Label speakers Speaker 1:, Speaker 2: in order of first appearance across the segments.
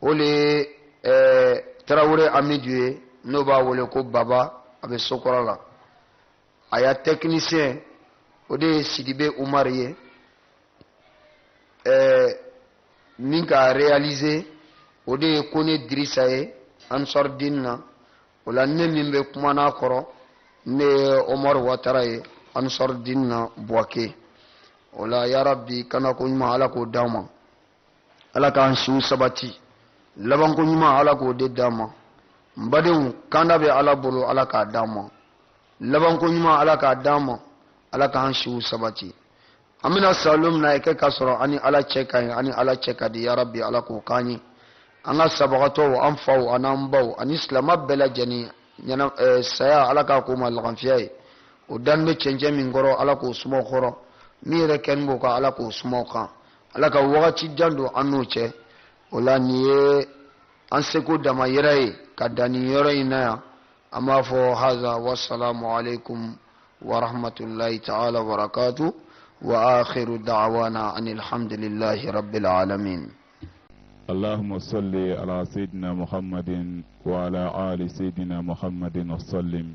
Speaker 1: o le Tarawele Amidu ye n'o b'a wele ko Baba a bɛ Sokora la. A y'a technicien o de ye Sidibe Umar ye min k'a réaliser o de ye Kone Dirisa ye Ansar Din na. O la ne min bɛ kuma n'a kɔrɔ ne ye Omar Watara ye Ansar Din na Buwake. O la ya Rabbi kana ko ɲuman Ala k'o d'an ma, Ala k'an siw sabati, laban ko ɲuman Ala k'o de d'an ma. N badenw kanda bɛ Ala bolo Ala k'a d'an ma, laban ko ɲuman Ala k'a d'an ma, Ala k'an siw sabati. An bɛna salo min na kɛ k'a sɔrɔ ani Ala cɛ ka ɲi ani Ala cɛ ka di ya Rabbi Ala k'o k'an ye. An ka sabagatɔw an faw an'an baw ani silama bɛɛ lajɛlen saya Ala k'a k'o ma laganfiya ye. O dan bɛ cɛncɛn min kɔrɔ Ala k'o suma kɔrɔ, min yɛrɛ kɛni b'o kan Ala k'o suma kan. Ala ka wagati jan don an n'o cɛ. O la nin ye an seko dama yɛrɛ ye ka dan nin yɔrɔ in na yan. An b'a fɔ haza wassalamu alaikum wa rahmatullahi ta'ala wa barakatuh wa akhiru da'wana anil hamdulillahi rabbil alamin.
Speaker 2: اللهم صل على سيدنا محمد وعلى آل سيدنا محمد وسلم.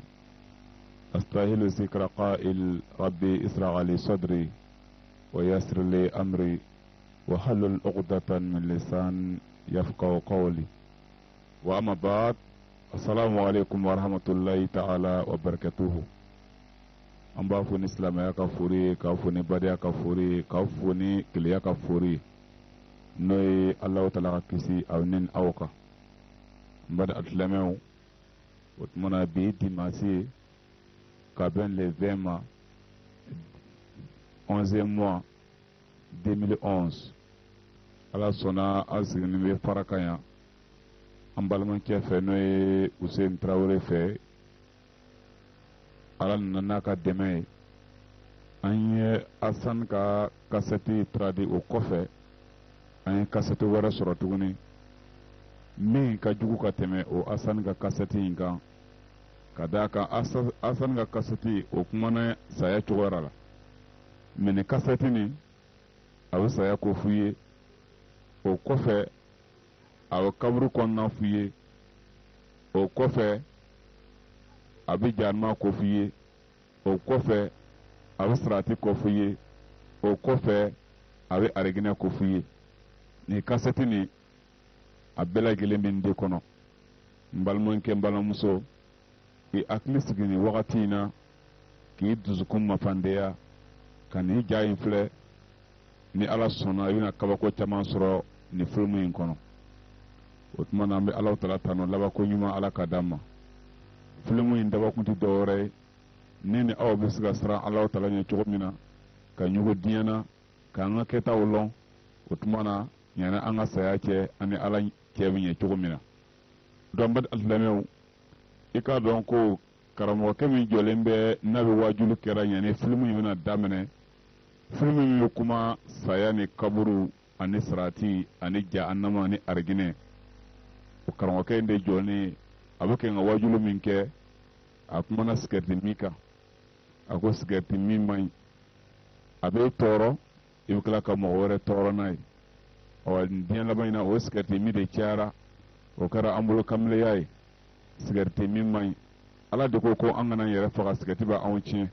Speaker 2: أستاهل ذكر قائل ربي اسرع لي صدري ويسر لي أمري وحلل عقدة من لسان يفقهوا قولي. وأما بعد، السلام عليكم ورحمة الله تعالى وبركاته. أمبافوني إسلام يا كفوري كافوني بديا كفوري كافوني كليا كفوري noy Allah ta'ala kisi awnin awka mbada atlamew wotmana bi dimasi ka ben le 20 mois 11e mois 2011 ala sona azgni be farakaya ambalman kefe noy Hussein Traoré fe ala nanaka deme anye asan ka kaseti tradi o kofe an kaseti wɛrɛ sɔrɔ tuguni min ka jugu ka tɛmɛ o Asan ka kaseti in kan, ka d'a kan Asan ka kaseti o kumana saya cogoyara la, mais ni kaseti nin a bɛ saya ko f'u ye, o kɔfɛ a bɛ kaburu kɔnɔna f'u ye, o kɔfɛ a bɛ jahanama ko f'u ye, o kɔfɛ a bɛ sarati ko f'u ye, o kɔfɛ a bɛ araginɛ ko f'u ye. Ni kaseti ni a bɛɛ lajɛlen bɛ n de kɔnɔ. N balimakɛ n balimamuso, i hakili sigi ni wagati in na k'i dusukun mafandeya ka n'i ja in filɛ, ni Ala sɔnna i bɛna kabako caman sɔrɔ ni filimu in kɔnɔ. O tuma na an bɛ Alahu Taala tanu labanko ɲuman Ala ka d'an ma. Filimu in dabakun tɛ dɔwɛrɛ ye, ne ni aw bɛ se ka siran Alahu Taala ɲɛ cogo min na, ka ɲugu diɲɛ na, k'an ka kɛtaw lɔn. O tuma na ɲana an ka saya cɛ ani Ala cɛ bɛ ɲɛ cogo min na. Donc bad allamɛw, i k'a dɔn ko karamɔgɔkɛ min jɔlen bɛ n'a bɛ wajulu kɛra ɲani filimu in bɛna daminɛ, filimu min bɛ kuma saya ni kaburu ani sarati ani jahanama ani araginɛ, o karamɔgɔkɛ in de jɔlen a bɛ kɛ ka wajulu min kɛ, a kumana sigarɛti min kan, a ko sigarɛti min man ɲi, a bɛ tɔɔrɔ, i bɛ tila ka mɔgɔ wɛrɛ tɔɔrɔ n'a ye. Diɲɛ laban in na o sigarɛti min de cayara, o kɛra an bolo kamileya ye. Sigarɛti min man ɲi, Ala de ko an kana yɛrɛ faga, sigarɛti bɛ anw tiɲɛ.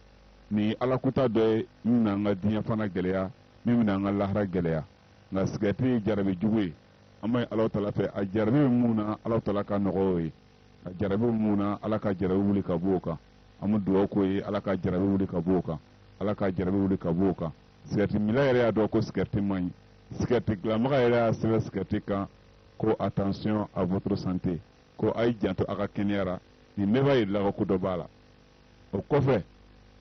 Speaker 2: Ni Ala kuta dɔ ye min bɛna an ka diɲɛ fana gɛlɛya, min bɛna an ka lahara gɛlɛya. Nka sigarɛti ye jarabi jugu ye, an bɛ Alahu Taala fɛ, a jarabi bɛ mun na Alahu Taala ka nɔgɔ o ye, a jarabi bɛ mun na Ala ka jarabi wuli ka bɔ o kan. An bɛ dugawu k'o ye, Ala ka jarabi wuli ka bɔ o kan, Ala ka jarabi wuli ka bɔ o kan. Sigarɛti mila yɛrɛ y'a dɔn ko sigarɛti man ɲi. Sigarɛti dilanbaga yɛrɛ y'a sɛbɛn sigarɛti kan ko attention à votre santé, ko a' ye janto a ka kɛnɛya la, nin bɛɛ b'a yirala ko dɔ b'a la. O kɔfɛ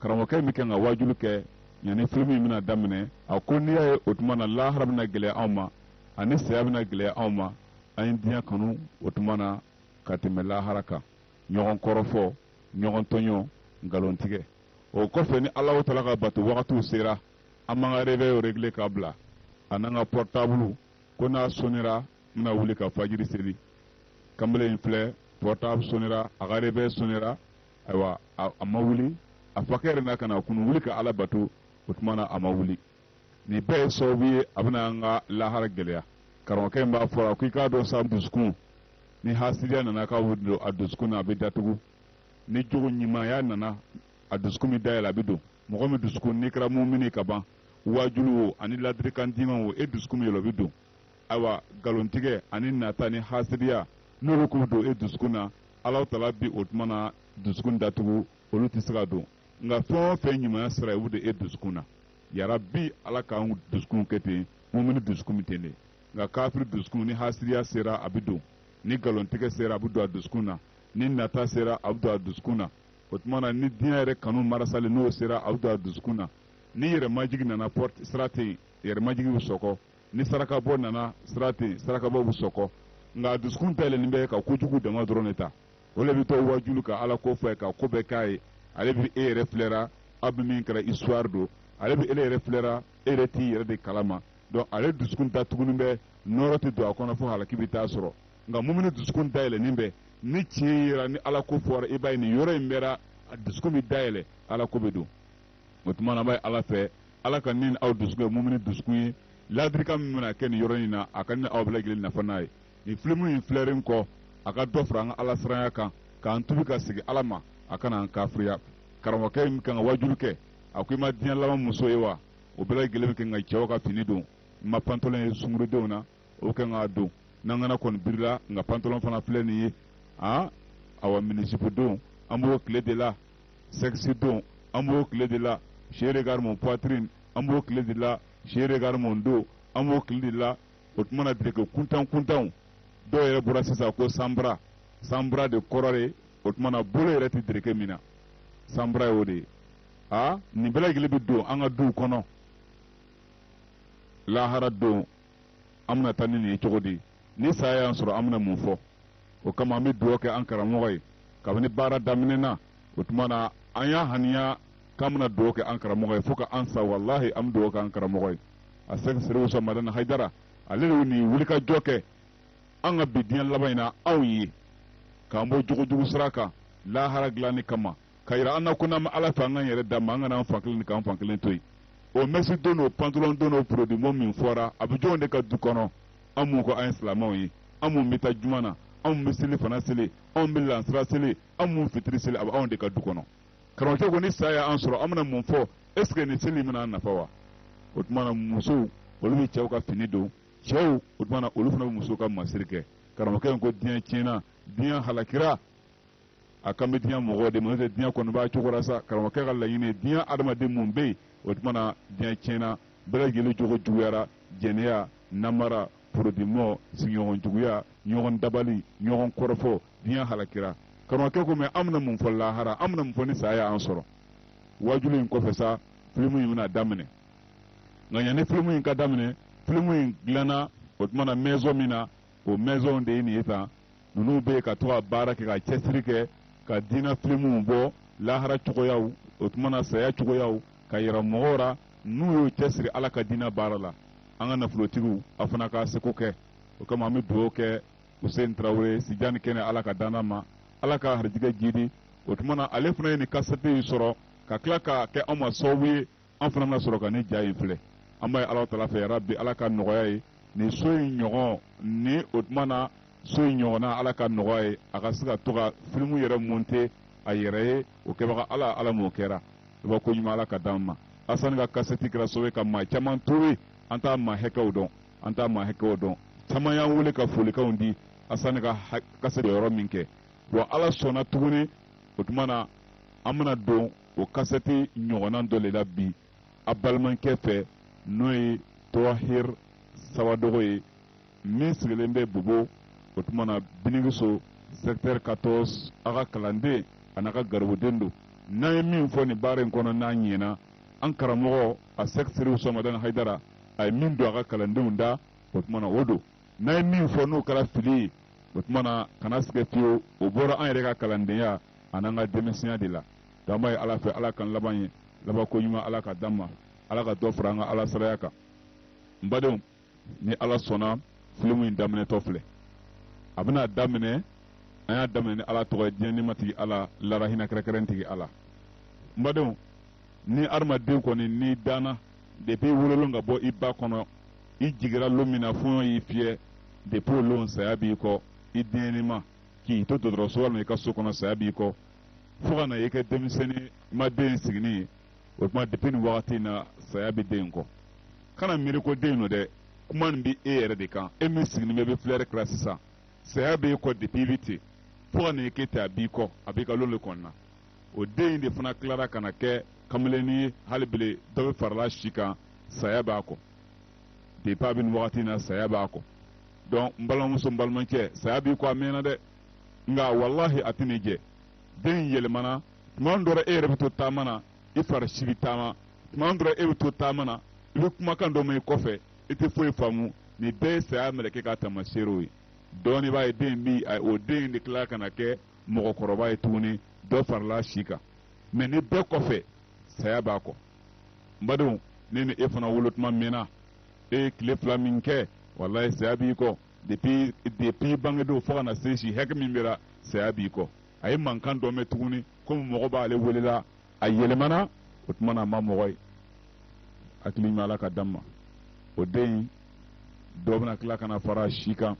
Speaker 2: karamɔgɔkɛ min kan ka wajulu kɛ yanni filimu in bɛna daminɛ, a ko n'i y'a ye o tuma na lahara bɛna gɛlɛya anw ma ani saya bɛna gɛlɛya anw ma, an ye diɲɛ kanu o tuma na ka tɛmɛ lahara kan, ɲɔgɔn kɔrɔfɔ, ɲɔgɔn tɔɲɔ, nkalon tigɛ. O kɔfɛ ni Alahu Taala ka bato wagatiw sera, an b'an ka réveil régler k'a bila, a n'an ka portable ko n'a sonnera n bɛna wuli ka fajiri seli. Kamalen in filɛ, portable sonnera, a ka réveil sonnera, ayiwa a ma wuli, a fakɛ yɛrɛ n'a ka na kunu wuli ka Ala bato, o tuma na a ma wuli. Nin bɛɛ ye sababu ye a bɛna an ka lahara gɛlɛya. karamɔgɔkɛ in b'a fɔra ko i k'a dɔn sa dusukun ni hasidiya nana ka wudo a dusukun na a bɛ datugu ni jogo ɲumanya nana a dusukun min dayɛlɛ a bɛ don mɔgɔ min dusukun n'i kɛra mumini ka ban wajulu o ani ladirikan diman o e dusukun min yɛlɛ o bɛ don ayiwa nkalontigɛ ani nata ni hasidiya n'olu k'u don e dusukun na Alahu Taala bi o tuma na dusukun datugu olu tɛ se ka don nka fɛn o fɛn ɲumanya sira o de e dusukun na yarabi Ala k'an dusukun kɛ ten mumini dusukun min ten de nka kafiri dusukun ni hasidiya sera a bɛ don ni nkalontigɛ sera a bɛ don a dusukun na ni nata sera a bɛ don a dusukun na o tuma na ni diɲɛ yɛrɛ kanu marasali n'o sera a bɛ don a dusukun na ni yɛrɛmajigi nana sira tɛ yen yɛrɛmajigi bɛ sɔgɔ ni sarakabɔ nana sira tɛ yen sarakabɔ bɛ sɔgɔ nka a dusukun dayɛlɛnnen bɛ ka kojugu dama dɔrɔn de ta o le bɛ to wajulu ka Ala ko fɔ ka ko bɛɛ k'a ye ale bɛ e yɛrɛ filɛra aw bɛ min kɛra histoire don ale bɛ e yɛrɛ filɛra e yɛrɛ t'i yɛrɛ de kalama donc ale dusukun datuguni bɛ nɔrɔ tɛ don a kɔnɔ fo halaki bɛ taa sɔrɔ nka mumini dusukun dayɛlɛnnen bɛ ni tiɲɛ yera ni Ala ko fɔra i b'a ye nin yɔrɔ in bɛra a dusukun bɛ dayɛlɛ Ala ko bɛ don o tuma na b'a ye Ala fɛ Ala ka ni aw dusukun ye mumini dusukun ye ladirikan min bɛna kɛ nin yɔrɔ in na a ka ni aw bɛɛ lajɛlen nafa n'a ye nin filimu in filɛren kɔ a ka dɔ fara an ka Ala siranya kan k'an tubi ka sigi Ala ma a kana an kafiriya karamɔgɔkɛ in kan ka wajulu kɛ a ko i ma diɲɛ laban muso ye wa o bɛɛ lajɛlen bɛ kɛ nka cɛw ka fini don ma pantalon ye sungurudenw na o bɛ kɛ k'a don n'an kana kɔni birila nka pantalon fana filɛ nin ye awa minisipu don an b'o tile de la sexy don an b'o tile de la je regarde mon poitrine an b'o tile de la je regarde mon dos an b'o tile de la o tuma na dirike kuntan kuntanw dɔw yɛrɛ bɔra sisan ko sanbara de kɔrɔ de o tuma na bolo yɛrɛ tɛ dirike min na sanbara ye o de ye nin bɛɛ lajɛlen bɛ don an ka duw kɔnɔ lahara don an bɛna taa ni nin ye cogo di ni saya y'an sɔrɔ an bɛna mun fɔ o kama an bɛ dugawu kɛ an karamɔgɔ ye kabini baara daminɛna o tuma na an y'a haniya k'an bɛna dugawu kɛ an karamɔgɔ ye fo ka an sa walahi an bɛ dugawu kɛ an karamɔgɔ ye a sɛgɛ sɛriw sɔn madana hayidara ale de nin wulikajɔ kɛ an ka bi diɲɛ laban in na anw ye k'an bɔ jogojugu sira kan lahara dilanni kama ka yira an na ko n'an bɛ Ala fɛ an k'an yɛrɛ d'a ma an kana an fan kelen ni k'an fan kelen to yen o mɛsi don n'o pantalon don n'o produit mo min fɔra a bɛ jɔnw de ka du kɔnɔ an mun ko an ye silamɛw ye an mun bɛ taa juma na an mun bɛ seli fana seli an bɛ lansira seli an mun fitiri seli a bɛ anw de ka du kɔnɔ karamɔgɔkɛ ko ni saya y'an sɔrɔ an bɛna mun fɔ est ce que nin seli bɛna an nafa wa o tuma na musow olu bɛ cɛw ka fini don cɛw o tuma na olu fana bɛ musow ka masiri kɛ karamɔgɔkɛ in ko diɲɛ tiɲɛna diɲɛ halakira a kan bɛ diɲɛ mɔgɔw de ma n'o tɛ diɲɛ kɔni b'a cogo la sa karamɔgɔkɛ ka laɲini ye diɲɛ adamaden mun bɛ yen o tuma na diɲɛ tiɲɛna bɛɛ lajɛlen jogo juguyara jɛnɛya namara porodimɔ sigiɲɔgɔn juguya ɲɔgɔn dabali ɲɔgɔn kɔrɔfɔ diɲɛ halakira karamɔgɔkɛ ko mɛ an bɛna mun fɔ lahara an bɛna mun fɔ ni saya y'an sɔrɔ wajulu in kɔfɛ sa filimu in bɛna daminɛ nka yanni filimu in ka daminɛ filimu in dilanna o tuma na maison min na o maison de ye nin ye tan ninnu bɛ yen ka to ka baara kɛ ka cɛsiri kɛ ka diinɛ filimuw bɔ lahara cogoyaw o tuma na saya cogoyaw ka yira mɔgɔw la n'u y'o cɛsiri Ala ka diinɛ baara la an ka nafolotigiw a fana ka seko kɛ o kama an bɛ dugawu kɛ Usain Traore Sidani Kɛnɛ Ala ka danna ma Ala ka harijigɛ jidi o tuma na ale fana ye nin kasɛti in sɔrɔ ka tila ka kɛ anw ma sababu ye an fana bɛna sɔrɔ ka nin ja in filɛ an b'a ye Alahu Taala fɛ yarabi Ala ka nɔgɔya ye nin so in ɲɔgɔn ni o tuma na so in ɲɔgɔnna Ala ka nɔgɔya ye a ka se ka to ka filimu yɛrɛ monter a yɛrɛ ye o kɛbaga Ala m'o kɛra i b'a ko ɲuman Ala ka d'an ma Asani ka kasɛti kɛra sababu ye ka maa caman towe an t'a maa hakɛw dɔn caman y'an wele ka folikanw di Asani ka kasɛti yɔrɔ min kɛ wa Ala sɔnna tuguni o tuma na an bɛna don o kasɛti ɲɔgɔnna dɔ de la bi a balimakɛ fɛ n'o ye Tɔhir Sawadogo ye min sigilen bɛ Bobo o tuma na Binigiso secteur 14 a ka kalanden a n'a ka garibuden don n'an ye min fɔ nin baara in kɔnɔ n'an ɲɛna an karamɔgɔ a sɛgɛsɛriw Sɔmadani Hayidara a ye min don a ka kalandenw da o tuma na o don n'an ye min fɔ n'o kɛra fili ye o tuma na kana sigɛ fiyewu o bɔra an yɛrɛ ka kalandenya a n'an ka denmisɛnya de la donc an b'a ye Ala fɛ Ala kan laban ye laban ko ɲuman Ala ka d'an ma Ala ka dɔ fara an ka Ala saraya kan n badenw ni Ala sɔnna filimu in daminɛtɔ filɛ a bɛna daminɛ an y'a daminɛ ni Ala tɔgɔ ye diɲɛ nimatigi Ala lara hinɛ kɛrɛnkɛrɛntigi Ala n badenw ni adamaden kɔni n'i danna depuis i wololen ka bɔ i ba kɔnɔ i jigira lomina fo i fie de po lon saya bi ko i denima ki to do so wala ka so kono saya bi ko fo kana yeke demiseni ma den signi o ma depeni wakati na saya bi den ko kana miri ko den no de kuma bi ere de kan emi signi me be flere classe sa saya bi ko de piviti fo kana yeke ta bi ko abika lolo konna o den de fana clara kana ke kamleni halbile do farla shika saya ba ko de pa bin wakati na saya ba ko donc mbalon so mbalman ke saya bi ko amena de nga wallahi atinije den yelemana mandora ere to tamana ifar shibitama mandora ere to tamana ibe kuma kan do mai kofe ite foi famu ni be saya meleke ka tamashero doni ba den bi ay o den de kla kana ke mo ko roba tuni do farla shika mais ni be kofe saya ba ko mbadu nene e fana wolotuma mena e kile flaminke wallahi saya bi ko depuis bange do fo na seshi hek mimbira saya bi ko ay mankan do metuguni comme mo ba ale welela ay yelemana utmana ma mo goy akli mala ka damma o dey dobna kala kana fara shika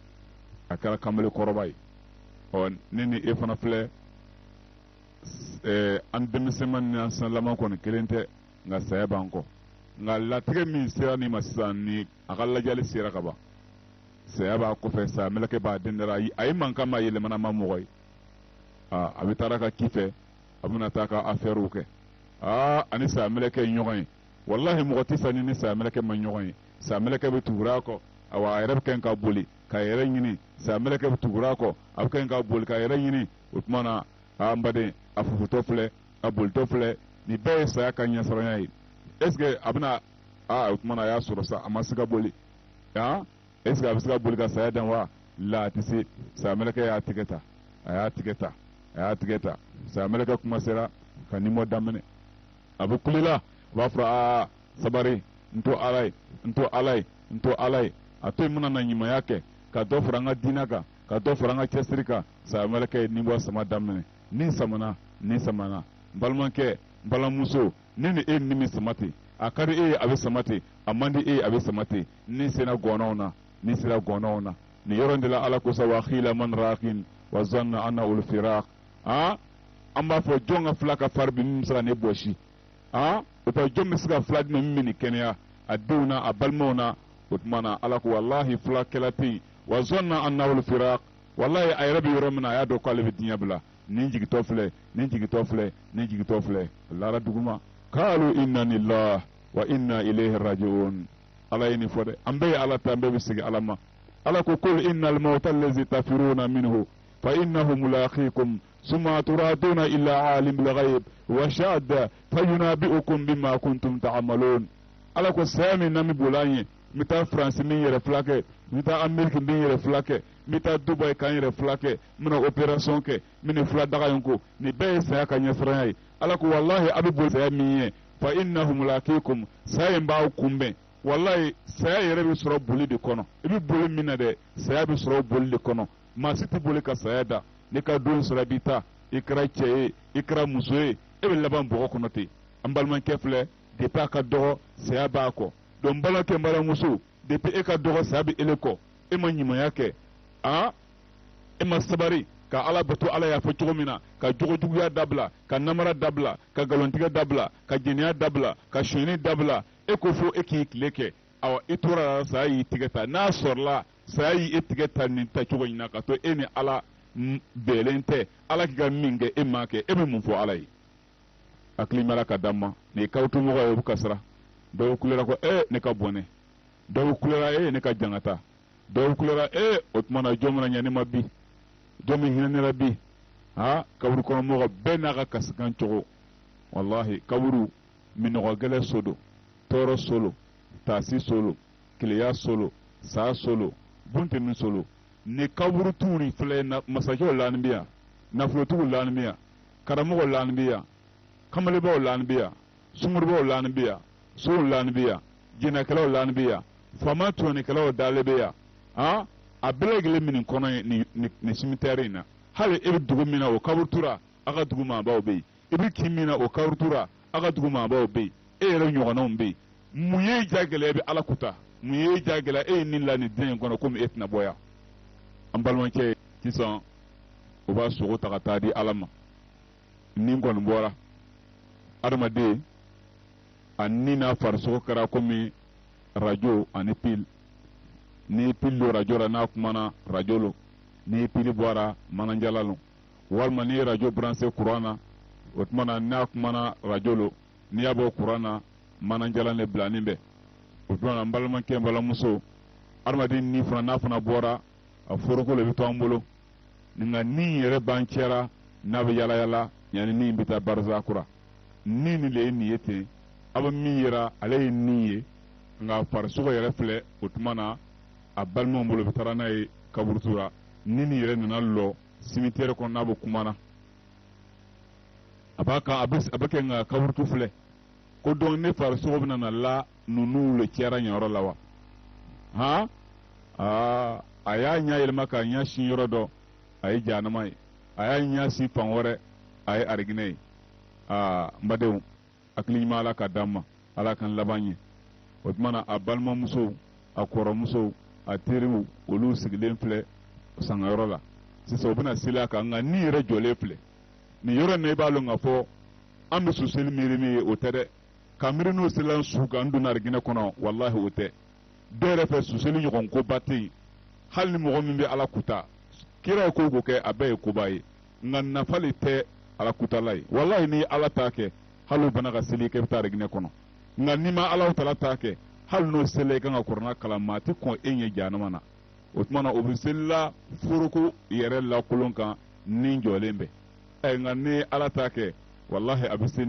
Speaker 2: akala kamle korobay on nene e fana fle an demiseman ni an salama ko ne kelente nga saya banko nga latige min sera ni masan ni akalla jali sera kaba saya ba ko fe sa melake ba dendera yi ay manka ma yele mana ma moy abitara ka kife abuna taka affaire ke ani sa melake nyoy wallahi mo tisa ni sa melake ma nyoy sa melake be tugura ko awa ayrab ken ka boli ka yere nyini sa melake be tugura ko ab ken ka boli ka yere nyini utmana ambade afu tofle abul tofle ni be sa ka nya saranya yi est-ce que abuna utmana ya suru sa amasiga boli est-ce que abisiga boli ka saya dan wa la tisi sa melake ya tiketa sa melake kuma sera ka nimo damene abu kulila ba fra sabari nto alai atoy muna na nyima yake ka do franga dinaka ka do franga chestrika sa melake nimo sama damene ni samana balmanke balamuso nini e nimi samati akari e abe samati amandi e abe samati ni sena gonauna ni yorondela ala ko sa wa khila man raqin wa zanna anna ul firaq amba fo jonga flaka farbi msala ne boshi uta jommi siga flag me mini kenya aduna abalmona utmana ala ko wallahi flakelati wa zanna anna ul firaq wallahi ay rabbi yoromna ya do ko le dinya bla ni jigi tofle lara duguma qalu inna lillahi wa inna ilayhi raji'un alayni fode ambe ala tambe bisigi alama ala ko kul innal mawta allazi tafiruna minhu fa innahu mulaqikum summa turaduna illa alimul ghaib wa shahada fayunabi'ukum bima kuntum ta'malun ala ko sami nami bulanye mita France min yere flake mita Amerique min yere flake mita Dubai kan yere flake mina opération ke mini fla daga yonko ni be saya kan yasrayai ala ko wallahi abul saya miye fa innahum mulaqikum sayin ba kumbe wallahi saya yere bi soro boli de kono ibi boli mina de saya bi soro boli de kono ma siti boli ka saya da ni ka don soro bita ikra cheye ikra musoe e be laban bo kono te ambalman kefle de pa ka do saya ba ko don bala ke mbara muso de pe e ka do saya bi eleko e ma nyima yake e ma sabari ka ala batu ala ya fa chogomina ka jogo ya dabla ka namara dabla ka galontiga dabla ka jeniya dabla ka shoni dabla e ko fo e ki kleke awa itura sa yi tigeta na sorla sa yi etigeta ni ta chogo ina ka to eni ala belente ala ki ga minge e make e be mun fo ala yi akli mala ka damma ni kawtu mo ko bu kasra do kulera ko ne ka bone do kulera ne ka jangata do kulera otmana jomna nyani mabbi jomi hinani rabbi kaburu kono mo bena ga kaskan chogo wallahi kaburu min go gele sodo toro solo tasi solo kliya solo sa solo bunte min solo ne kaburu tuni fle na masajo lanbiya na flotu lanbiya karamo lanbiya kamale bo lanbiya sumurbo lanbiya so lanbiya jina kala lanbiya fama tuni kala dalebeya abelegle min kono ni cimetière na hali ibi dugumina o kaburtura aga duguma bawo be ibi kimina o kaburtura aga duguma bawo be yere nyogona be muye jagele be ala kuta mu ye jagela e ni la ni den kono comme etna boya am balmanke sisan o ba sogo ta ta di alama ni ngon bora armade anni na farso kara comme radio ani pil ni pillo radio ra na kuma radio lo ni pili bora mananjalalo walma ni radio branché qur'ana otmana na kuma radio lo ni abo qur'ana mananjalale blanimbe otmana mbalmanke mbalamuso armade ni fana fana bora a foroko le bito ambolo ninga ni yere banchera na be yala yala yani ni bita barza kura ni le ni yete aba mi yera ale ni ye nga farsugo yere fle utmana a balmo mbolo bitara na e kaburtura ni yere na lo cimetière ko nabo kumana abaka abake nga kaburtu fle ko don ne farsugo bina na la nunu le tiara nyoro lawa ha aya nya yelma ka nya shin yoro do ay janamai aya nya si fanwore ay arginai mbadew akli mala ka damma ala kan labanye otmana abalma muso akoro muso aterimu olu sigilen fle sangayoro la sisa obina sila ka nga ni re jole fle ni yoro ne balo nga fo ambe susel mirimi otere kamiri no silan suga ndu nargina kono wallahi ote dere fe susel nyon ko batti hal ni mo min be ala kuta kira ko go ke abe ko bayi ngan nafali te ala kuta lay wallahi ni ala take halu bana ga sili ke tare gine kono ngan ni ma ala tala take hal no sele kan korna kalamati ko enye janamana otmana obisilla furuku yere la kulunka nin jolembe ngan ni ala take wallahi abisin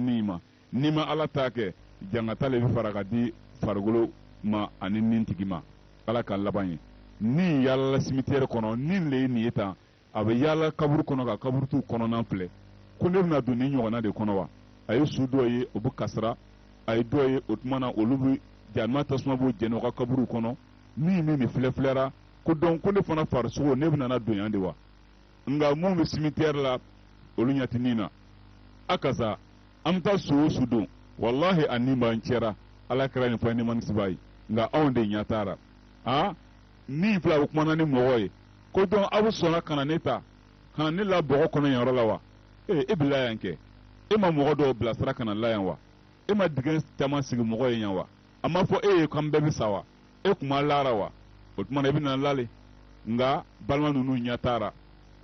Speaker 2: nima ala take jangatale bi faraga di fargulo ma anin nintigima ala kan labanye ni yalla cimetière kono nin le ni eta abe yalla kaburu kono ka kaburtu kono nan fle ko ne na duni nyona de kono wa ay sudo ye obu kasra ay doye otmana olubu janma tasma bo jeno ka kaburu kono ni flera ko don ko ne fana farso ne na duni ande wa nga mu cimetière la olunyati nina akaza amta sudo wallahi anima nchera ala krani fani man sibai nga onde nyatara ni fla ko mana ni moye ko don abu sona kana neta kana ni la bogo kono yaro lawa ibla yanke ma mogo do bla sara kana la yanwa ma digan tama sigi mogo yanwa amma fo kam be bisawa kuma larawa o tuma na bina lale nga balma nunu nyatara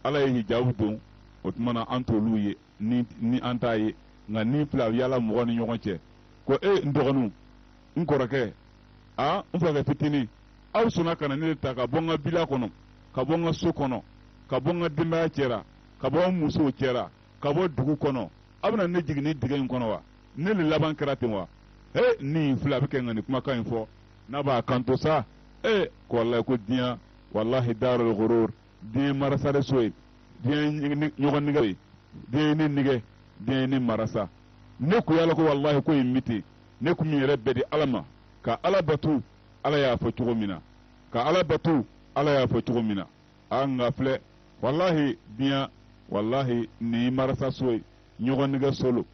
Speaker 2: ala yi hijabu don o tuma na antoluye ni antaye nga ni fla yala mogo ni nyogonche ko ndogonu nkorake mfaga fitini aw sona kana ne ta ka bonga bila kono ka bonga so kono ka bonga dimba cera ka bonga muso cera ka bo dugu kono abna ne jigini diga kono wa ne le laban karatin wa ni fula bike ngani kuma kan fo na ba kanto sa ko wallahi ko dia wallahi darul ghurur di marasa soy di nyogon nigay di ni marasa ne ku yalla ko wallahi ko yimiti ne ku mi rebbe di alama ka alabatu ala ya fo cogo mina ka ala batu ala ya fo cogo mina an ngafle wallahi biya wallahi ni marasa soy nyogon ga solo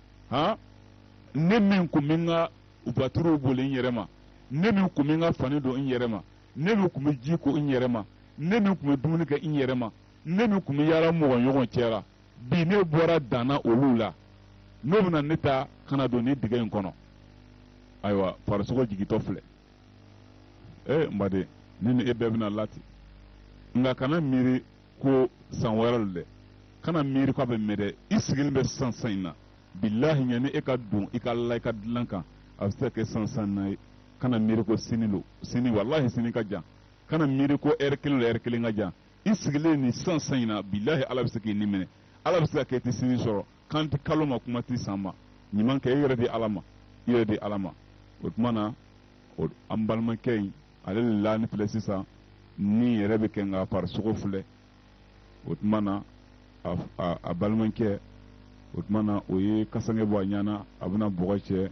Speaker 2: ne min ku minga ubaturu bolin yerema ne min ku minga fani do in yerema ne min ku mi jiko in yerema ne min ku mi dumuni ka in yerema ne min ku mi yara mo nyogon cera bi ne bora dana olula no bina neta kana do ne diga en kono aywa farsugo jigi tofle mbade nini ebebina lati nga kana miri ko sanwaralde kana miri ko be mede isigil be sansaina billahi nyane e ka dun e ka Allah ka dilanka afta ke sansanna kana miri ko sini wallahi sini ka ja kana miri ko erkil nga ja isigile ni sansaina billahi ala bisaki ni mene ala bisaki ti sini soro kanti kaloma kuma ti sama nyiman ke yere di alama utmana ambalma kay alel lani fle sisa ni rebe ke nga par sugo fle utmana a balmanke utmana oye kasange bo nyana abuna bogoche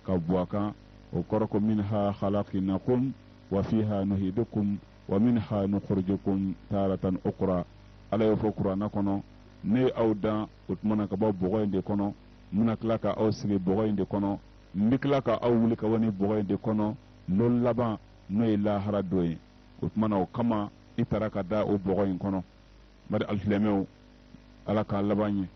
Speaker 2: ka boaka o koroko minha khalaqnakum wa fiha nuhidukum wa minha nukhrijukum taratan ukhra ala yo fokura nakono ne awda utmana ka bo bogoyende kono muna klaka aw sigi bogoyende kono miklaka aw wuli ka woni bogoyende kono lol laban n'o ye lahara dɔ ye o tuma na o kama i taara ka da o bɔgɔ in kɔnɔ bari alisilamɛw ala k'a laban ye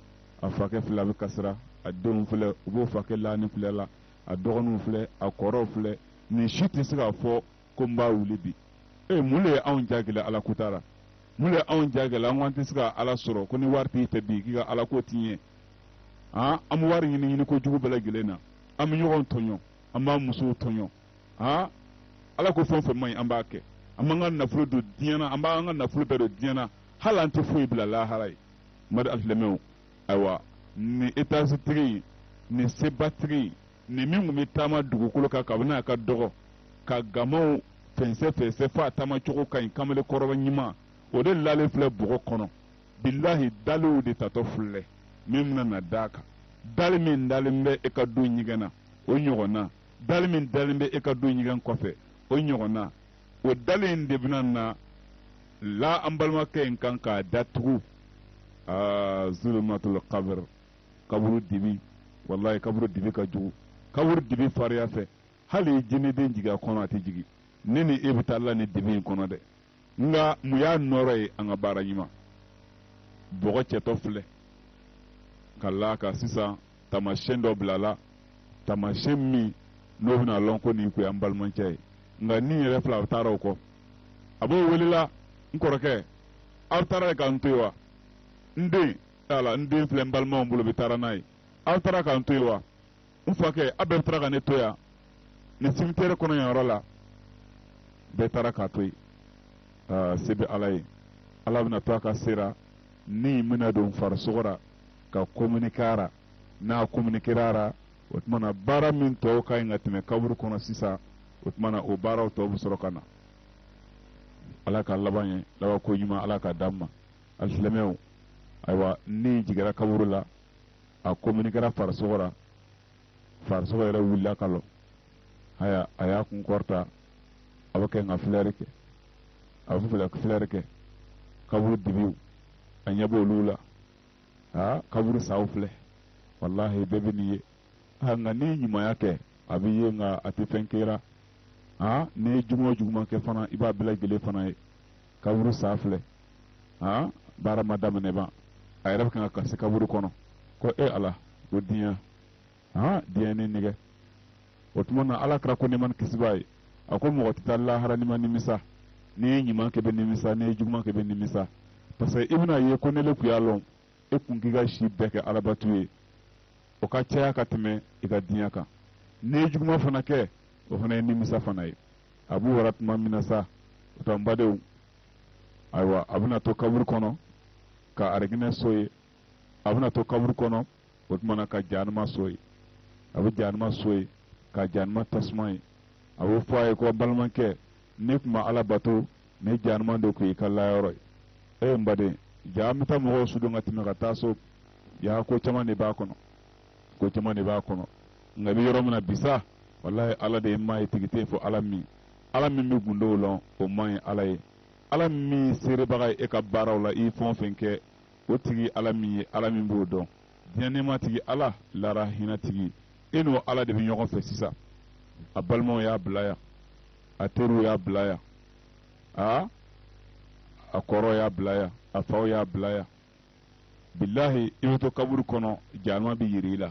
Speaker 2: a fakɛ fila bɛ kasira a denw filɛ u b'o fakɛ laani filɛ la a dɔgɔninw filɛ a kɔrɔw filɛ nin si tɛ se k'a fɔ ko n b'a wuli bi mun de ye anw jagɛlɛ ala ko t'a la mun de ye anw jagɛlɛ an tɛ se ka ala sɔrɔ ko ni wari t'i fɛ bi k'i ka ala ko t'i ɲɛ an bɛ wari ɲini ko jugu bɛɛ lajɛlen na an bɛ ɲɔgɔn tɔɲɔ an b'a musow tɔɲɔ ala ko fɛn o fɛn man ɲi an b'a kɛ an b'an ka nafolo don diɲɛ na an b'an ka nafolo bɛɛ don diɲɛ na hali an tɛ foyi bila lahara ye mari alisilamɛw ayiwa nin etasitigi nin sebatigi nin min tun bɛ taama dugukolo kan kabini a ka dɔgɔ ka gamaw fɛnsɛ fo a taama cogo ka ɲi kamalen kɔrɔba ɲuman o de lalen filɛ bɔgɔ kɔnɔ bilahi daliw de tatɔ filɛ min bɛna na d'a kan dali min dalen bɛ e ka du ɲɛgɛn na o ɲɔgɔn na dali min dalen bɛ e ka du ɲɛgɛn kɔfɛ o ɲɔgɔn na o dali in de bɛna na la an balimakɛ in kan k'a datugu zulumatul qabr kaburu dibi wallahi kaburu dibi ka jugu kaburu dibi fariya fɛ hali jiniden jigin a kɔnɔ a tɛ jigin ne ni e bɛ taa la ni dibi in kɔnɔ dɛ nka mun y'a nɔrɔ ye an ka baara ɲuman bɔgɔ cɛtɔ filɛ ka la ka sisan tamasiyɛn dɔ bila la tamasiyɛn min n'o bɛna lɔn ko nin kun ye an balimakɛ ye nka ni yɛrɛ fila taara o kɔ a b'o welela n kɔrɔkɛ aw taara k'an to yen wa n den filɛ n balimaw bolo bɛ taara n'a ye aw taara k'an to yen wa n fakɛ aw bɛɛ taara ka ne to yan nin cimetière kɔnɔ yan yɔrɔ la bɛɛ taara k'a to yen se bɛ ala ye ala bɛna to a ka sera ni bɛna don farisogo la ka communiquera n'a communiquera o tuma na baara min tɔw ka ɲi ka tɛmɛ kaburu kɔnɔ sisan o tuma na o baaraw tɔw bɛ sɔrɔ ka na ala ka laban ye laban ko ɲuman ala ka d'an ma alisilamɛw ayiwa ni jiginra kaburu la a communiquera farisogo la farisogo yɛrɛ wulila ka lɔ haya a y'a kun kɔrɔta a bɛ kɛ nka filɛri kɛ a bɛ fɛ ka filɛri kɛ kaburu dibiw a ɲɛ b'olu la kaburu saw filɛ wallahi bɛɛ bɛ nin ye nka ni ɲumanya kɛ a bɛ ye nka a tɛ fɛn kɛra ni ye juguman o juguman kɛ fana i b'a bɛɛ lajɛlen fana ye kaburu sa filɛ baara ma daminɛ ban a yɛrɛ bɛ kan ka kasi kaburu kɔnɔ ko ala ko diɲɛ diɲɛ ni nɛgɛ o tuma na ala kɛra ko ne man kisiba ye a ko mɔgɔ tɛ taa lahara ni ma nimisa ni ye ɲuman kɛ bɛ nimisa ni ye juguman kɛ bɛ nimisa parce que i bɛna ye ko ne le kun y'a lɔn e kun k'i ka si bɛɛ kɛ alabatu ye o ka caya ka tɛmɛ i ka diɲɛ kan ni ye juguman fana kɛ o fana ye nimisa fana ye a b'u wara tuma min na sa o tɔ n badenw ayiwa a bɛna to kaburu kɔnɔ ka ariginɛ so ye a bɛna to kaburu kɔnɔ o tuma na ka jahanama so ye a bɛ jahanama so ye ka jahanama tasuma ye a bɛ fɔ a ye ko balimakɛ ne tun ma ala bato ne jahanama de kun y'i ka layɔrɔ ye n baden jaa an bɛ taa mɔgɔw sudon ka tɛmɛ ka taa so yaa ko caman de b'a kɔnɔ ko caman de b'a kɔnɔ nka i bɛ yɔrɔ min na bisa wallahi ala de ye maa ye tigi tɛ fɔ ala min bɛ gundow lɔn o man ye ala ye ala min seerebaga ye e ka baaraw la i fɛn o fɛn kɛ o tigi ala min ye ala min b'o dɔn diɲɛ nɛɛma tigi ala lara hinɛ tigi e n'o ala de bɛ ɲɔgɔn fɛ sisan a balimaw y'a bila yan a teriw y'a bila yan a kɔrɔ y'a bila yan a faw y'a bila yan bilahi i bɛ to kaburu kɔnɔ jahanama bɛ yiri i la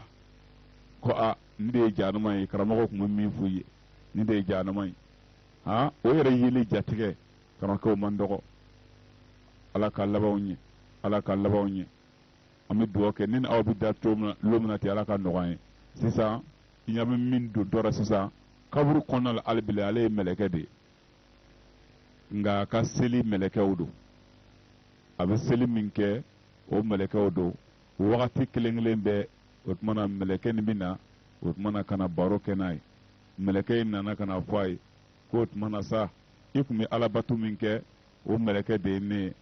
Speaker 2: ko ni de ye jahanama ye karamɔgɔ tun bɛ min f'u ye ni de ye jahanama ye o yɛrɛ yeli jatigɛ karamɔgɔkɛw man dɔgɔ ala ka labanw ɲɛ ala ka labanw ɲɛ an bɛ dugawu kɛ ni aw bɛ da cogo min na don min na ten ala ka nɔgɔya ye sisan i ɲɛ bɛ min don dɔ la sisan kaburu kɔnɔna la ale bile ale ye mɛlɛkɛ de ye nka a ka seli mɛlɛkɛw don a bɛ seli min kɛ o mɛlɛkɛw don o wagati kelen kelen bɛɛ o tuma na mɛlɛkɛ nin bɛ na o tuma na ka na baro kɛ n'a ye mɛlɛkɛ in nana ka na fɔ a ye ko o tuma na sa i tun bɛ alabato min kɛ o mɛlɛkɛ de ye ne ye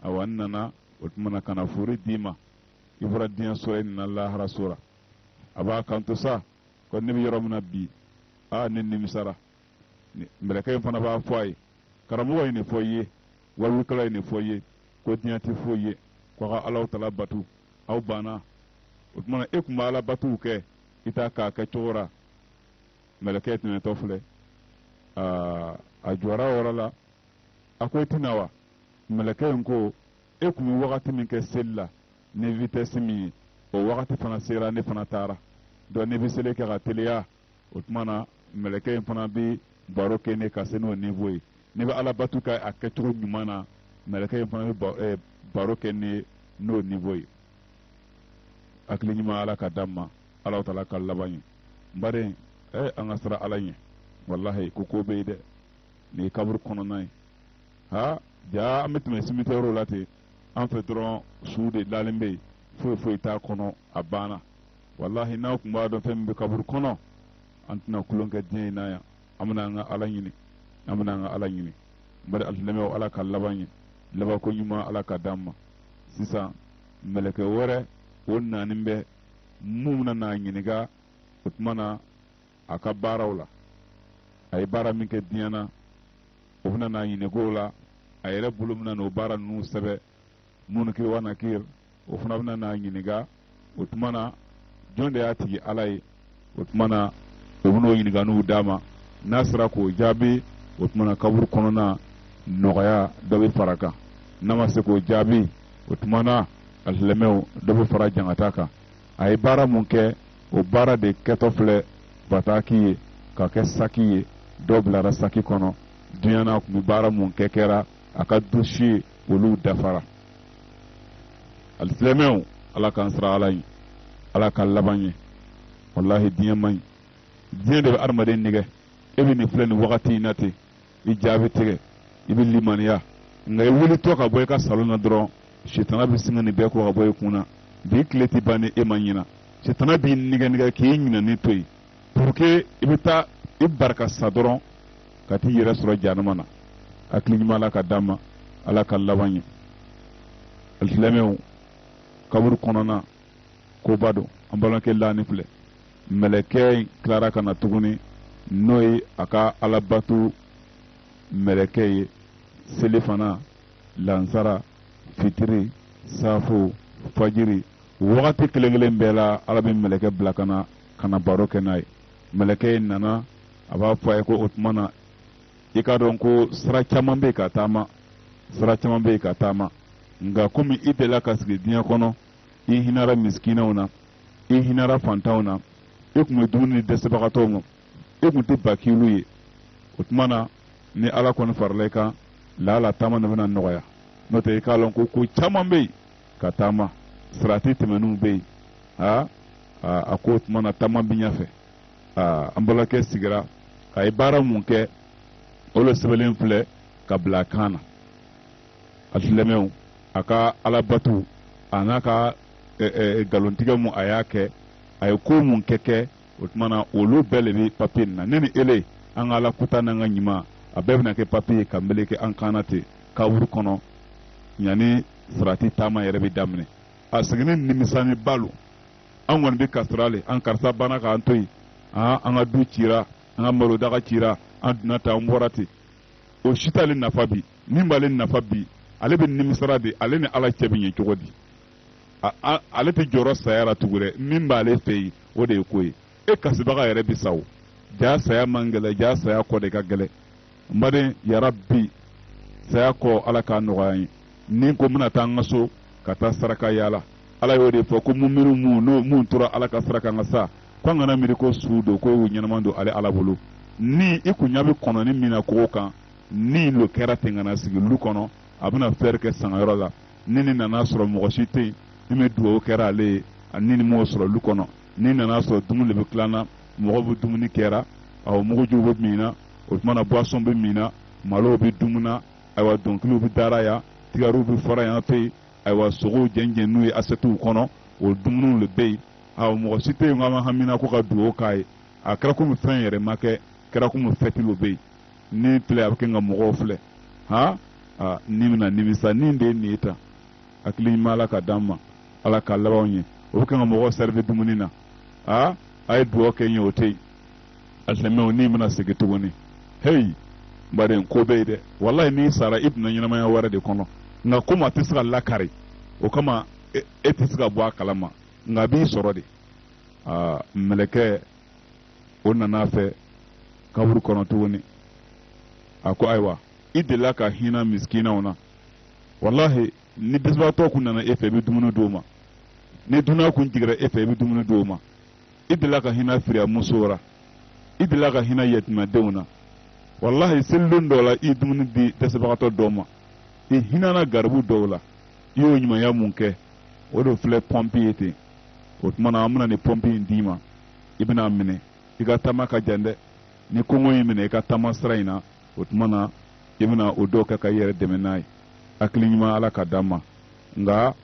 Speaker 2: awa n nana o tuma na ka na fori d'i ma i bɔra diɲɛ so e nana lahara so la a b'a kanto sa ko ne bɛ yɔrɔ min na bi ne nimisara mɛlɛkɛ in fana b'a fɔ a ye karamɔgɔ ye nin fɔ i ye waliwulikɛla ye nin fɔ i ye ko diɲɛ tɛ foyi ye ko a ka alaw tala batu aw banna o tuma na e tun bɛ alabatuw kɛ i t'a k'a kɛ cogo la mɛlɛkɛ tɛmɛtɔ filɛ a jɔra o yɔrɔ la a ko i tɛna wa mɛlɛkɛ in ko e kun bɛ wagati min kɛ seli la ni vitesse min ye o wagati fana sera ne fana taara donc ne bɛ seli kɛ ka teliya o tuma na mɛlɛkɛ in fana bɛ baro kɛ ne ka se n'o niveau ye ne bɛ ala bato ka a kɛcogo ɲuman na mɛlɛkɛ in fana bɛ baro kɛ ne n'o niveau ye hakili ɲuman ala ka d'an ma ala ta'ala ka laban ye n baden an ka sira ala ɲɛ wallahi ko bɛ yen dɛ nin ye kaburu kɔnɔna ye ha ja an bɛ tɛmɛ cimetière la ten an fɛ dɔrɔn su de dalen bɛ yen foyi t'a kɔnɔ a banna wallahi n'aw tun b'a dɔn fɛn min bɛ kaburu kɔnɔ an tɛna kulon kɛ diɲɛ in na yan an bɛna an ka ala ɲini an bɛna an ka ala ɲini n bari alisimɛw ala ka laban ye laban ko ɲuman ala ka d'an ma sisan mɛlɛkɛ wɛrɛ o naani bɛ mun bɛna n'a ɲininka o tuma na a ka baaraw la a ye baara min kɛ diɲɛ na o bɛna n'a ɲininka o la a yɛrɛ bolo bɛna n'o baara ninnu sɛbɛ munkir wa nakir o fana bɛna n'a ɲininka o tuma na jɔn de y'a tigi ala ye o tuma na o bɛn'o ɲininkaninw d'a ma n'a sera k'o jaabi o tuma na kaburu kɔnɔna nɔgɔya dɔ bɛ fara kan n'a ma se k'o jaabi o tuma na alisimɛw dɔ bɛ fara jangata kan a ye baara mun kɛ o baara de kɛtɔ filɛ bataki ye ka kɛ saki ye dɔw bilara saki kɔnɔ diɲɛ na tun bɛ baara mun kɛra a ka dossier olu dafara alisimɛw ala k'an sira ala ye ala ka laban ye wallahi diɲɛ man ɲi diɲɛ de bɛ adamaden nɛgɛ e bɛ nin filɛ nin wagati in na ten i jaabi tigɛ i bɛ limaniya nka i wulitɔ ka bɔ i ka salon na dɔrɔn sitana bɛ sin ka nin bɛɛ ko ka bɔ i kun na bi tile tɛ ban ni e ma ɲina sitana b'i nɛgɛ k'i ɲinani to yen pour que i bɛ taa i barika sa dɔrɔn ka t'i yɛrɛ sɔrɔ jahanama na hakili ɲuman ala ka d'an ma ala ka laban ye alisimɛw kaburu kɔnɔna koba don an balimakɛ laani filɛ mɛlɛkɛ tilara ka na tuguni n'o ye a ka alabato mɛlɛkɛ ye seli fana lansara fitiri safo fajiri wagati kelen bɛɛ la ala bɛ mɛlɛkɛ bila ka na baro kɛ n'a ye mɛlɛkɛ nana a b'a fɔ a ye ko o tuma na i ka dɔn ko sira caman bɛ yen ka taama sira caman bɛ yen ka taama nka komi i delila ka sigi diɲɛ kɔnɔ i hinɛra misikinaw na i hinɛra fantanw na i tun bɛ dumuni dɛsɛbagatɔw ma i tun tɛ bakilu ye o tuma na ni ala kɔni farala i kan lahala taama de bɛna nɔgɔya n'o tɛ i k'a dɔn ko caman bɛ yen ka taama sirati tɛmɛnenw bɛ yen a ko o tuma na taama bɛ ɲɛfɛ an balimakɛ sigira a ye baara mun kɛ o de sɛbɛnlen filɛ ka bila a kan na alisimɛw a ka alabato a n'a ka nkalontigɛ mun a y'a kɛ a ye ko mun kɛ o tuma na olu bɛɛ de bɛ papiye nin na ne ni ele an ka ala kuta n'an ka ɲuman a bɛɛ bɛna kɛ papiye ka meleke an kan na ten kaburu kɔnɔ yanni sarati taama yɛrɛ bɛ daminɛ a seginni nimisani balo an kɔni bɛ kasirale an karisa banna k'an to yen an ka du cira an ka malodaga cira an donna ta an bɔra ten o si t'ale nafa bi min b'ale nafa bi ale bɛ nimisara de ale ni ala cɛ bɛ ɲɛ cogo di ale tɛ jɔyɔrɔ saya la tugu dɛ min b'ale fɛ yen o de ye ko ye e kasibaga yɛrɛ bi sa o jaa saya man gɛlɛ jaa saya kɔ de ka gɛlɛ n baden yarabi saya kɔ ala k'a nɔgɔya ye ni ko n bɛna taa an ka so ka taa saraka yaala ala y'o de fɔ ko mun tora ala ka saraka an ka sa ko an kana miiri ko su don ko y'u ɲɛnaman don ale ala bolo ni i kun ɲa bɛ kɔnɔni min na kogo kan ni lo kɛra ten ka na sigi lu kɔnɔ a bɛna fɛɛrɛ kɛ sangayɔrɔ la ni nin nana sɔrɔ mɔgɔ si tɛ yen min bɛ dugawu kɛra ale ye ani ni m'o sɔrɔ lu kɔnɔ ni nana sɔrɔ dumuni de bɛ tilanna mɔgɔ bɛ dumuni kɛra mugujuw bɛ min na o tuma na boisson bɛ min na malo bɛ dumuni na ayiwa dɔnkiliw bɛ dara yan tigariw bɛ fara yan fɛ yen ayiwa sogow jɛnjɛn n'u ye asɛtiw kɔnɔ o dumuniw de bɛ yen mɔgɔ si tɛ yen k'a ma hamina ko ka dugawu k'a ye a kɛra komi fɛn yɛrɛ ma kɛ kɛra komi fɛtiw bɛ yen ni filɛ a bɛ kɛ nka mɔgɔw filɛ ni bɛna nimisa ni de ye nin ye tan hakili ɲuman ala ka d'an ma ala ka labanw ye o bɛ kɛ nka mɔgɔw sɛrive dumuni na a ye dugawu kɛ n ye o tɛ yen alisimɛw ni bɛna segin tuguni heyi baden ko bɛ yen dɛ walayi n'i sara i tun bɛ ɲɛnamaya wɛrɛ de kɔnɔ nka komi a tɛ se ka lakari o kama e tɛ se ka bɔ a kalama nka a b'i sɔrɔ de mɛlɛkɛ o nana fɛ kaburu kɔnɔ tuguni ako aywa idela ka hina miskina ona wallahi ni desbato kunana efe bi dumunu doma ni duna kun tigra efe bi dumunu doma idela ka hina firiya musora idela ka hina yetima deuna wallahi sellun dola i dumunu di desbato doma e hina na garbu dola yo nyima ya munke odo fle pompi ete otmana amna ni pompi ndima ibna amne iga tama ka jande ni kongo yimene ka tama sraina otmana ibna odo ka yere demenai aklinyima ala ka dama nga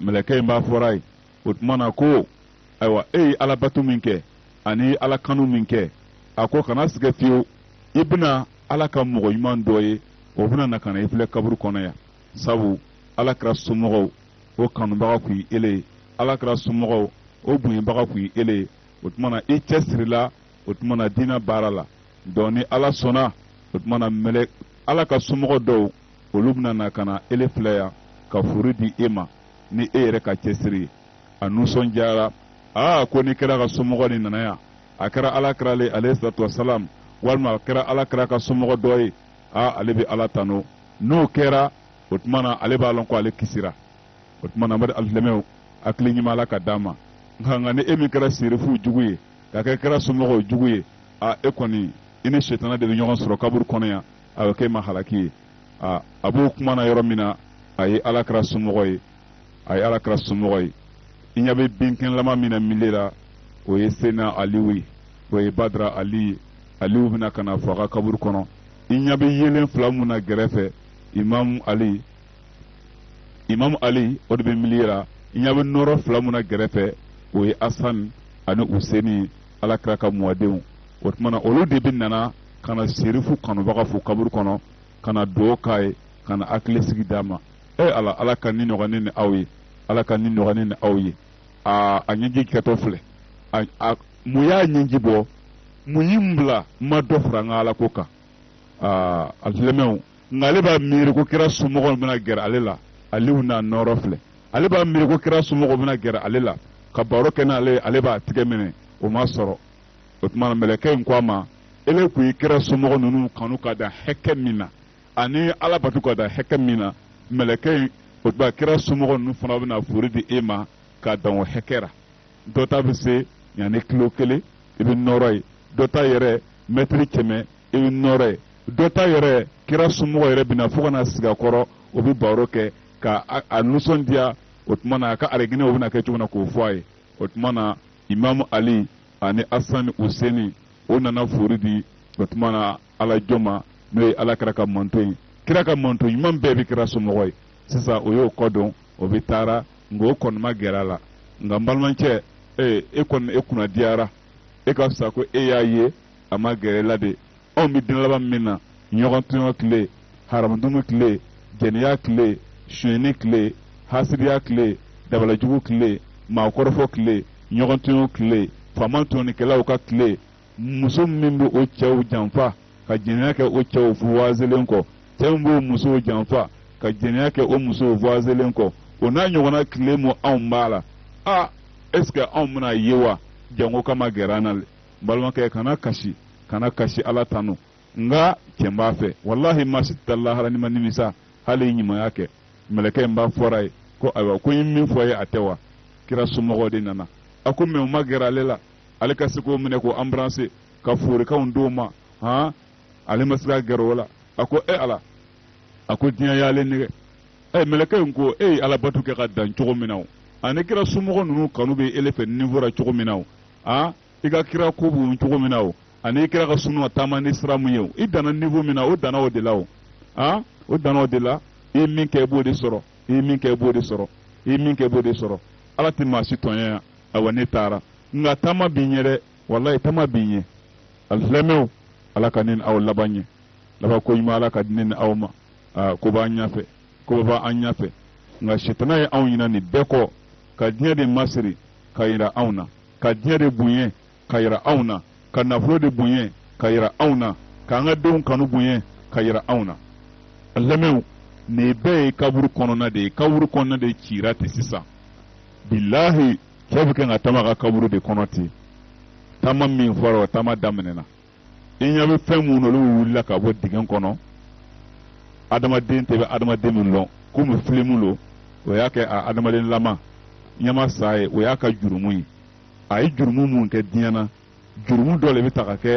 Speaker 2: meleke mba forai otmana ko aywa ala batu minke ani ala kanu minke ako kana sige fiu ibna ala ka mogo iman doye obuna na kana ifle kaburu kono ya sabu ala kra sumogo o kanu baga ku ele ala kra sumogo o bunye baga ku ele otmana e chesrila otmana dina barala doni ala sona otmana melek ala ka sumogo do olubna na kana ele flaya ka furudi ema ni ere ka chesri anuson jara ko ni kira ka sumogo ni nanaya akara ala kra le alayhi salatu wassalam walma kira ala kra ka sumogo doye alibi ala tano no kera otmana aleba lon ko ale kisira otmana mad allemew akli nyima ala ka dama nganga ne emi kara sirifu juguye ka kera sumogo juguye ekoni ine shetana de nyon soro kabur kono ya ke ma halaki abu kuma na yoro mina ay ala kra sumogo ay ala kra sumogo inyabe binken lama mina milera o yesena aliwi o badra ali bina kana faga kabur kono inyabe yelen flamuna gerefe imam ali odbe milira inyabe noro flamuna gerefe o asan anu useni ala kraka muadeu otmana olu de binana kana serifu kanu baga fu kabur kono kana do kai kana aklesigi dama ala kan ni nogane ne awi ala kan ni nogane ne awi anyenji katofle muya nyenji bo muyimbla madofra ngala koka allemew ngale ba miri ko kira sumogo bina ger alela aliu na norofle ale ba miri ko kira sumogo bina ger alela ka baro kena ale ba tigemene o ma soro otman meleke nkwama ele ku kira sumogo nunu kanu ka da hekemina ani ala batu ka da hekemina meleke otba kira sumogo nunu fana bina furidi ema ka da o hekera dota bise yani kilo kele ibn noray dota yere metri keme ibn noray dota yere kira sumogo yere bina fugana siga koro obi baro ke ka anuson dia otmana ka aregine obina ke chuna ko foye otmana imam ali ani asan useni onana furidi otmana ala joma no ala kraka montoyi kraka montoyi imam bebi kira sumogo sisa oyo kodon obi tara ngo kon magerala ngambalmanche ekon ekuna diara ka sako yaye ama gerela de on mi din laba mina nyogon tuno kle haramdunu kle jeniya kle shweni kle hasidiya kle dabala jugu kle ma korofo kle nyogon tuno kle famantoni kela uka kle muso mimbu o chew janfa ka jeniya ke o chew fuwazelenko tembo muso janfa ka jeniya ke o muso fuwazelenko ona nyogona kle mo ambala est-ce que on muna yewa jango kama geranal balma ke kana kashi ala tanu nga kemba fe wallahi mashitallah halani manimisa hali nyima yake meleke mba foray ko aywa ko yimmi foye atewa kira sumogo de nana ako me magera lela alika siko mune ko embrasser ka furi ka ndoma ale masga gerola ako ala ako dinya yale ni meleke ngo ala batu ke gaddan chogo minaw ane kira sumogo nunu kanu be elefe nivora chogo minaw iga kira kubu chogo minaw ane kira ka sunu atama ni sramu yew idana niveau minaw o dana o de law o dana o de la min ke bo de soro min ke bo de soro ala tima sitonya awane tara nga tama binyere wallahi tama binye allemew ala kanin aw labanye laba ko yima ala kadinin awma ko ba nyafe ko ba anyafe nga shetana ya awina ni beko ka dinya de masri ka ira awna ka dinya de bunye ka ira awna ka nafro de bunye ka ira awna ka nga don kanu bunye ka ira awna allemew ne be kaburu konona de kirate sisa billahi kebuke nga tama ka kaburu de konoti tama min foro tama damnena i ɲɛ bɛ fɛn minnu olu wulila ka bɔ dingɛ kɔnɔ adamaden tɛ bɛ adamaden min lɔn komi filimu lo o y'a kɛ a adamaden lama ɲɛma sa ye o y'a ka jurumu ye a ye jurumu mun kɛ diɲɛ na jurumu dɔ le bɛ ta ka kɛ